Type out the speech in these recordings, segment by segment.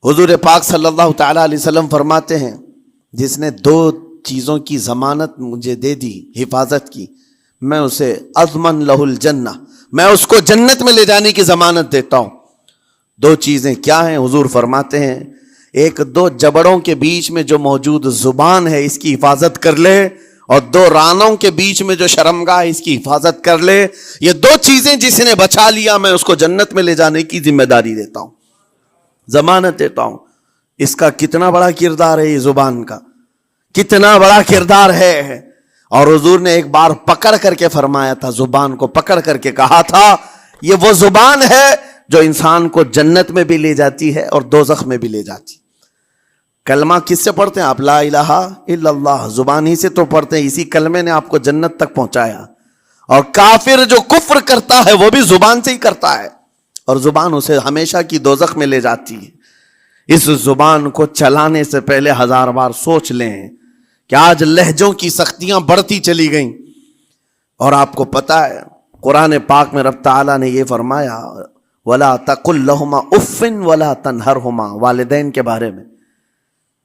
حضور پاک صلی اللہ تعالیٰ علیہ وسلم فرماتے ہیں جس نے دو چیزوں کی ضمانت مجھے دے دی حفاظت کی، میں اسے اضمن لہ الجنہ، میں اس کو جنت میں لے جانے کی ضمانت دیتا ہوں۔ دو چیزیں کیا ہیں؟ حضور فرماتے ہیں ایک دو جبڑوں کے بیچ میں جو موجود زبان ہے اس کی حفاظت کر لے، اور دو رانوں کے بیچ میں جو شرمگاہ ہے اس کی حفاظت کر لے۔ یہ دو چیزیں جس نے بچا لیا میں اس کو جنت میں لے جانے کی ذمہ داری دیتا ہوں، ضمانت دیتا ہوں۔ اس کا کتنا بڑا کردار ہے، یہ زبان کا کتنا بڑا کردار ہے۔ اور حضور نے ایک بار پکڑ کر کے فرمایا تھا، زبان کو پکڑ کر کے کہا تھا یہ وہ زبان ہے جو انسان کو جنت میں بھی لے جاتی ہے اور دوزخ میں بھی لے جاتی۔ کلمہ کس سے پڑھتے ہیں آپ؟ لا الہ الا اللہ، زبان ہی سے تو پڑھتے ہیں، اسی کلمے نے آپ کو جنت تک پہنچایا۔ اور کافر جو کفر کرتا ہے وہ بھی زبان سے ہی کرتا ہے، اور زبان اسے ہمیشہ کی دوزخ میں لے جاتی ہے۔ اس زبان کو چلانے سے پہلے 1000 بار سوچ لیں کہ آج لہجوں کی سختیاں بڑھتی چلی گئیں، اور آپ کو پتہ ہے قرآن پاک میں رب تعالیٰ نے یہ فرمایا وَلَا تَقُلْ لَهُمَا اُفٍّ وَلَا تَنْهَرْهُمَا، والدین کے بارے میں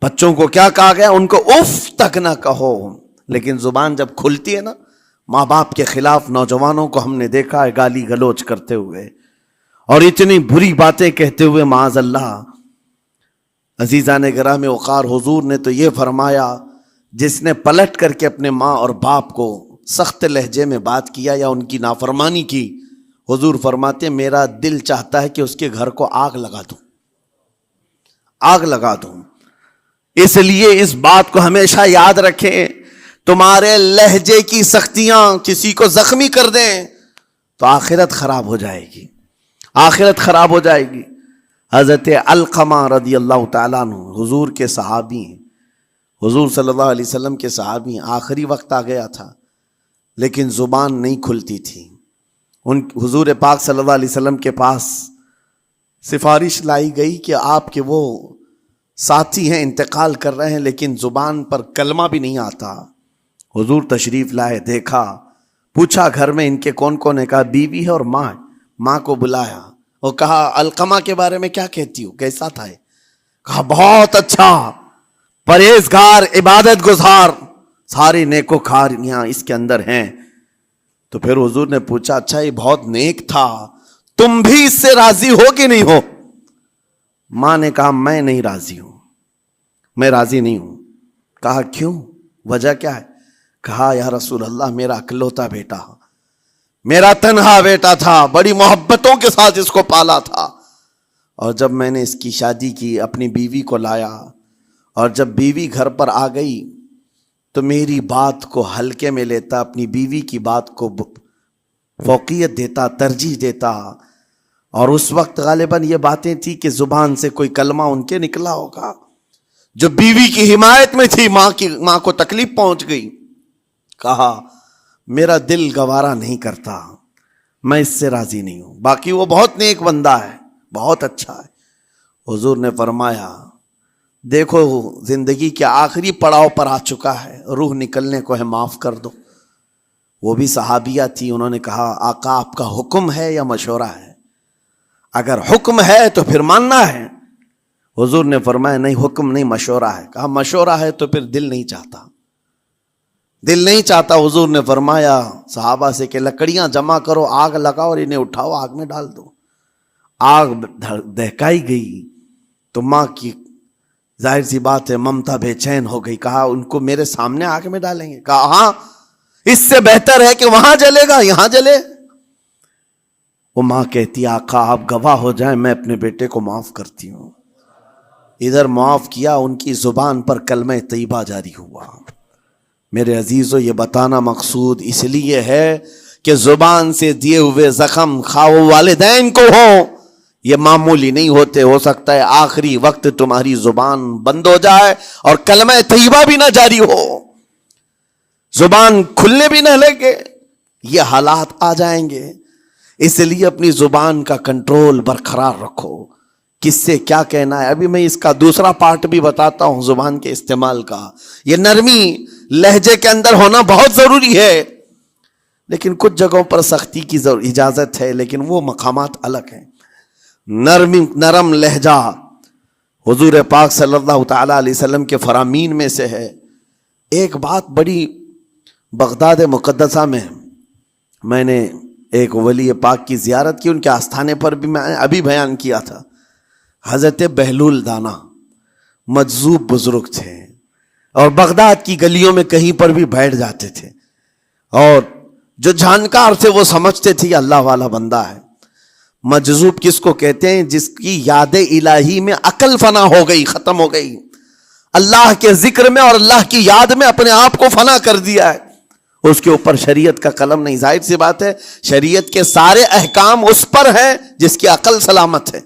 بچوں کو کیا کہا گیا؟ ان کو اف تک نہ کہو۔ لیکن زبان جب کھلتی ہے نا، ماں باپ کے خلاف نوجوانوں کو ہم نے دیکھا ہے گالی گلوچ کرتے ہوئے اور اتنی بری باتیں کہتے ہوئے، معاذ اللہ۔ عزیزان گرامی وقار، حضور نے تو یہ فرمایا جس نے پلٹ کر کے اپنے ماں اور باپ کو سخت لہجے میں بات کیا یا ان کی نافرمانی کی، حضور فرماتے ہیں میرا دل چاہتا ہے کہ اس کے گھر کو آگ لگا دوں، آگ لگا دوں۔ اس لیے اس بات کو ہمیشہ یاد رکھیں، تمہارے لہجے کی سختیاں کسی کو زخمی کر دیں تو آخرت خراب ہو جائے گی، آخرت خراب ہو جائے گی۔ حضرت علقمہ رضی اللہ تعالیٰ عنہ حضور کے صحابی ہیں، حضور صلی اللہ علیہ وسلم کے صحابی ہیں۔ آخری وقت آ گیا تھا لیکن زبان نہیں کھلتی تھی۔ حضور پاک صلی اللہ علیہ وسلم کے پاس سفارش لائی گئی کہ آپ کے وہ ساتھی ہیں انتقال کر رہے ہیں لیکن زبان پر کلمہ بھی نہیں آتا۔ حضور تشریف لائے، دیکھا، پوچھا گھر میں ان کے کون کون ہے؟ کہا بیوی ہے اور ماں ہے۔ ماں کو بلایا اور کہا علقمہ کے بارے میں کیا کہتی ہو، کیسا تھا ہے؟ کہا بہت اچھا، پرہیزگار، عبادت گزار، ساری نیکوکاریاں اس کے اندر ہیں۔ تو پھر حضور نے پوچھا اچھا یہ بہت نیک تھا، تم بھی اس سے راضی ہو کہ نہیں ہو؟ ماں نے کہا میں نہیں راضی ہوں، میں راضی نہیں ہوں۔ کہا کیوں، وجہ کیا ہے؟ کہا یا رسول اللہ میرا اکلوتا بیٹا، میرا تنہا بیٹا تھا، بڑی محبتوں کے ساتھ اس کو پالا تھا، اور جب میں نے اس کی شادی کی اپنی بیوی کو لایا، اور جب بیوی گھر پر آ گئی تو میری بات کو ہلکے میں لیتا، اپنی بیوی کی بات کو فوقیت دیتا، ترجیح دیتا۔ اور اس وقت غالباً یہ باتیں تھی کہ زبان سے کوئی کلمہ ان کے نکلا ہوگا جو بیوی کی حمایت میں تھی، ماں کو تکلیف پہنچ گئی۔ کہا میرا دل گوارا نہیں کرتا، میں اس سے راضی نہیں ہوں، باقی وہ بہت نیک بندہ ہے، بہت اچھا ہے۔ حضور نے فرمایا دیکھو زندگی کے آخری پڑاؤ پر آ چکا ہے، روح نکلنے کو ہے، معاف کر دو۔ وہ بھی صحابیہ تھی، انہوں نے کہا آقا آپ کا حکم ہے یا مشورہ ہے؟ اگر حکم ہے تو پھر ماننا ہے۔ حضور نے فرمایا نہیں، حکم نہیں، مشورہ ہے۔ کہا مشورہ ہے تو پھر دل نہیں چاہتا، دل نہیں چاہتا۔ حضور نے فرمایا صحابہ سے کہ لکڑیاں جمع کرو، آگ لگاؤ اور انہیں اٹھاؤ، آگ میں ڈال دو۔ آگ دہکائی گئی تو ماں کی ظاہر سی بات ہے ممتا بے چین ہو گئی۔ کہا ان کو میرے سامنے آگ میں ڈالیں گے؟ کہا ہاں، اس سے بہتر ہے کہ وہاں جلے گا، یہاں جلے۔ وہ ماں کہتی آقا آپ گواہ ہو جائیں، میں اپنے بیٹے کو معاف کرتی ہوں۔ ادھر معاف کیا، ان کی زبان پر کلمہ طیبہ جاری ہوا۔ میرے عزیزو یہ بتانا مقصود اس لیے ہے کہ زبان سے دیے ہوئے زخم خواہ والدین کو ہوں، یہ معمولی نہیں ہوتے۔ ہو سکتا ہے آخری وقت تمہاری زبان بند ہو جائے اور کلمہ طیبہ بھی نہ جاری ہو، زبان کھلنے بھی نہ لگے، یہ حالات آ جائیں گے۔ اس لیے اپنی زبان کا کنٹرول برقرار رکھو، کس سے کیا کہنا ہے۔ ابھی میں اس کا دوسرا پارٹ بھی بتاتا ہوں زبان کے استعمال کا۔ یہ نرمی لہجے کے اندر ہونا بہت ضروری ہے، لیکن کچھ جگہوں پر سختی کی اجازت ہے، لیکن وہ مقامات الگ ہیں۔ نرم لہجہ حضور پاک صلی اللہ تعالی علیہ وسلم کے فرامین میں سے ہے ایک بات بڑی، بغداد مقدسہ میں نے ایک ولی پاک کی زیارت کی، ان کے آستانے پر بھی میں ابھی بیان کیا تھا. حضرت بہلول دانا مجذوب بزرگ تھے اور بغداد کی گلیوں میں کہیں پر بھی بیٹھ جاتے تھے، اور جو جانکار تھے وہ سمجھتے تھے یہ اللہ والا بندہ ہے. مجذوب کس کو کہتے ہیں؟ جس کی یاد الہی میں عقل فنا ہو گئی، ختم ہو گئی، اللہ کے ذکر میں اور اللہ کی یاد میں اپنے آپ کو فنا کر دیا ہے. اس کے اوپر شریعت کا قلم نہیں. ظاہر سی بات ہے شریعت کے سارے احکام اس پر ہیں جس کی عقل سلامت ہے.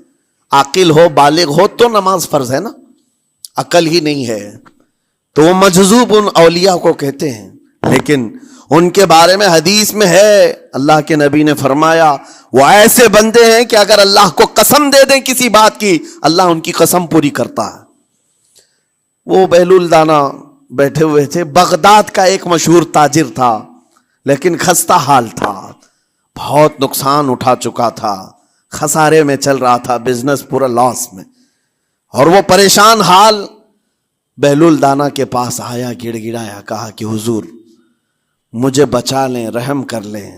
عاقل ہو، بالغ ہو تو نماز فرض ہے نا، عقل ہی نہیں ہے تو وہ مجذوب ان اولیاء کو کہتے ہیں. لیکن ان کے بارے میں حدیث میں ہے، اللہ کے نبی نے فرمایا وہ ایسے بندے ہیں کہ اگر اللہ کو قسم دے دیں کسی بات کی، اللہ ان کی قسم پوری کرتا ہے. وہ بہلول دانا بیٹھے ہوئے تھے. بغداد کا ایک مشہور تاجر تھا لیکن خستہ حال تھا، بہت نقصان اٹھا چکا تھا، خسارے میں چل رہا تھا، بزنس پورا لاس میں، اور وہ پریشان حال بہلول دانا کے پاس آیا، گڑ گڑایا، کہا کہ حضور مجھے بچا لیں، رحم کر لیں،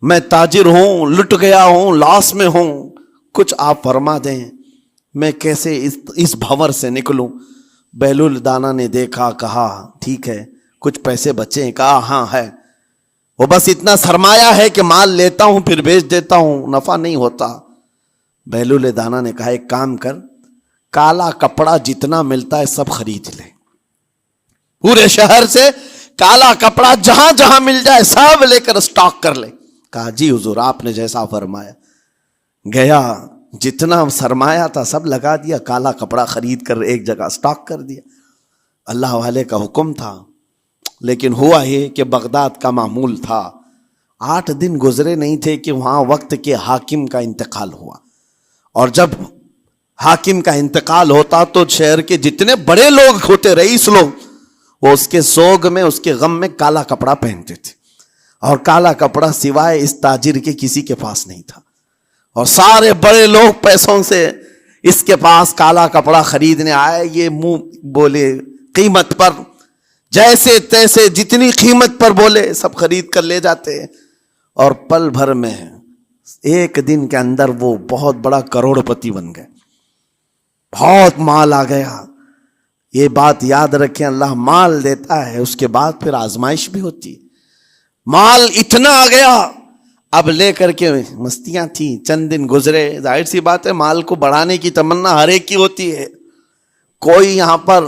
میں تاجر ہوں، لٹ گیا ہوں، لاس میں ہوں، کچھ آپ فرما دیں، میں کیسے اس بھنور سے نکلوں. بہلول دانا نے دیکھا، کہا ٹھیک ہے کچھ پیسے بچے ہیں؟ کہا ہاں ہے، وہ بس اتنا سرمایہ ہے کہ مال لیتا ہوں پھر بیچ دیتا ہوں، نفع نہیں ہوتا. بہلول دانا نے کہا ایک کام کر، کالا کپڑا جتنا ملتا ہے سب خرید لے، پورے شہر سے کالا کپڑا جہاں جہاں مل جائے سب لے کر اسٹاک کر لے. کہا جی حضور آپ نے جیسا فرمایا. گیا، جتنا سرمایہ تھا سب لگا دیا، کالا کپڑا خرید کر ایک جگہ اسٹاک کر دیا. اللہ والے کا حکم تھا. لیکن ہوا یہ کہ بغداد کا معمول تھا، 8 دن گزرے نہیں تھے کہ وہاں وقت کے حاکم کا انتقال ہوا. اور جب حاکم کا انتقال ہوتا تو شہر کے جتنے بڑے لوگ ہوتے، رئیس لوگ، وہ اس کے سوگ میں، اس کے غم میں کالا کپڑا پہنتے تھے. اور کالا کپڑا سوائے اس تاجر کے کسی کے پاس نہیں تھا، اور سارے بڑے لوگ پیسوں سے اس کے پاس کالا کپڑا خریدنے آئے. یہ منہ بولے قیمت پر، جیسے تیسے جتنی قیمت پر بولے سب خرید کر لے جاتے. اور پل بھر میں، ایک دن کے اندر وہ بہت بڑا کروڑ پتی بن گئے، بہت مال آ گیا. یہ بات یاد رکھیں، اللہ مال دیتا ہے، اس کے بعد پھر آزمائش بھی ہوتی ہے. مال اتنا آ گیا، اب لے کر کے مستیاں تھیں. چند دن گزرے، ظاہر سی بات ہے مال کو بڑھانے کی تمنا ہر ایک کی ہوتی ہے. کوئی یہاں پر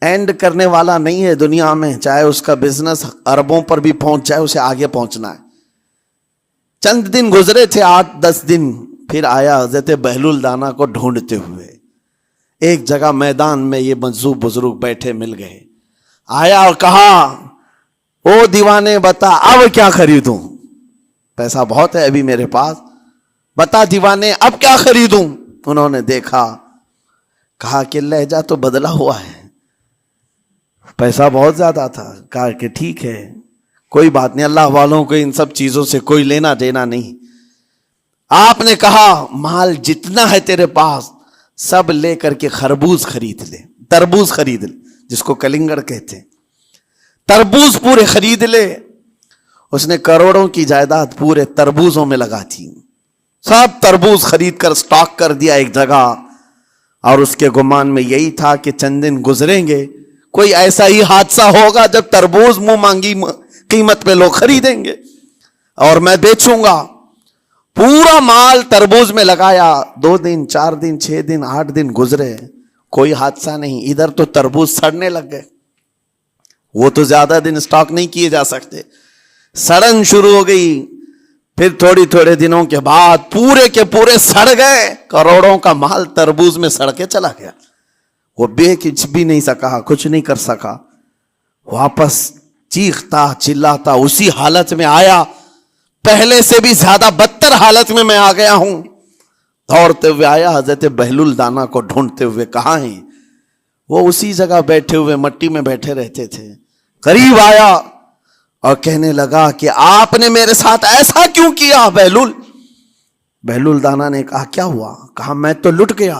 اینڈ کرنے والا نہیں ہے دنیا میں، چاہے اس کا بزنس اربوں پر بھی پہنچ جائے، اسے آگے پہنچنا ہے. چند دن گزرے تھے، 8-10 دن، پھر آیا حضرت بہلول دانا کو ڈھونڈتے ہوئے. ایک جگہ میدان میں یہ مجذوب بزرگ بیٹھے مل گئے. آیا اور کہا او دیوانے بتا اب کیا خریدوں؟ پیسہ بہت ہے ابھی میرے پاس، بتا دیوانے اب کیا خریدوں؟ انہوں نے دیکھا، کہا کہ لہجہ تو بدلا ہوا ہے، پیسہ بہت زیادہ تھا. کہا کہ ٹھیک ہے کوئی بات نہیں، اللہ والوں کو ان سب چیزوں سے کوئی لینا دینا نہیں. آپ نے کہا مال جتنا ہے تیرے پاس سب لے کر کے خربوز خرید لے، تربوز خرید لے، جس کو کلنگڑ کہتے ہیں، تربوز پورے خرید لے. اس نے کروڑوں کی جائیداد پورے تربوزوں میں لگا تھی، سب تربوز خرید کر سٹاک کر دیا ایک جگہ. اور اس کے گمان میں یہی تھا کہ چند دن گزریں گے، کوئی ایسا ہی حادثہ ہوگا جب تربوز منہ مانگی قیمت پہ لوگ خریدیں گے اور میں بیچوں گا. پورا مال تربوز میں لگایا. 2 دن 4 دن 6 دن 8 دن گزرے، کوئی حادثہ نہیں. ادھر تو تربوز سڑنے لگ گئے، وہ تو زیادہ دن سٹاک نہیں کیے جا سکتے، سڑن شروع ہو گئی. پھر تھوڑے دنوں کے بعد پورے کے پورے سڑ گئے. کروڑوں کا مال تربوز میں سڑ کے چلا گیا. وہ کچھ بھی نہیں سکا، کچھ نہیں کر سکا. واپس چیختا چلاتا اسی حالت میں آیا، پہلے سے بھی زیادہ بدتر حالت میں آ گیا ہوں. دوڑتے ہوئے آیا، حضرت بہلول دانا کو ڈھونڈتے ہوئے. کہاں ہیں؟ وہ اسی جگہ بیٹھے ہوئے مٹی میں بیٹھے رہتے تھے. قریب آیا اور کہنے لگا کہ آپ نے میرے ساتھ ایسا کیوں کیا بہلول؟ بہلول دانا نے کہا کیا ہوا؟ کہا میں تو لٹ گیا،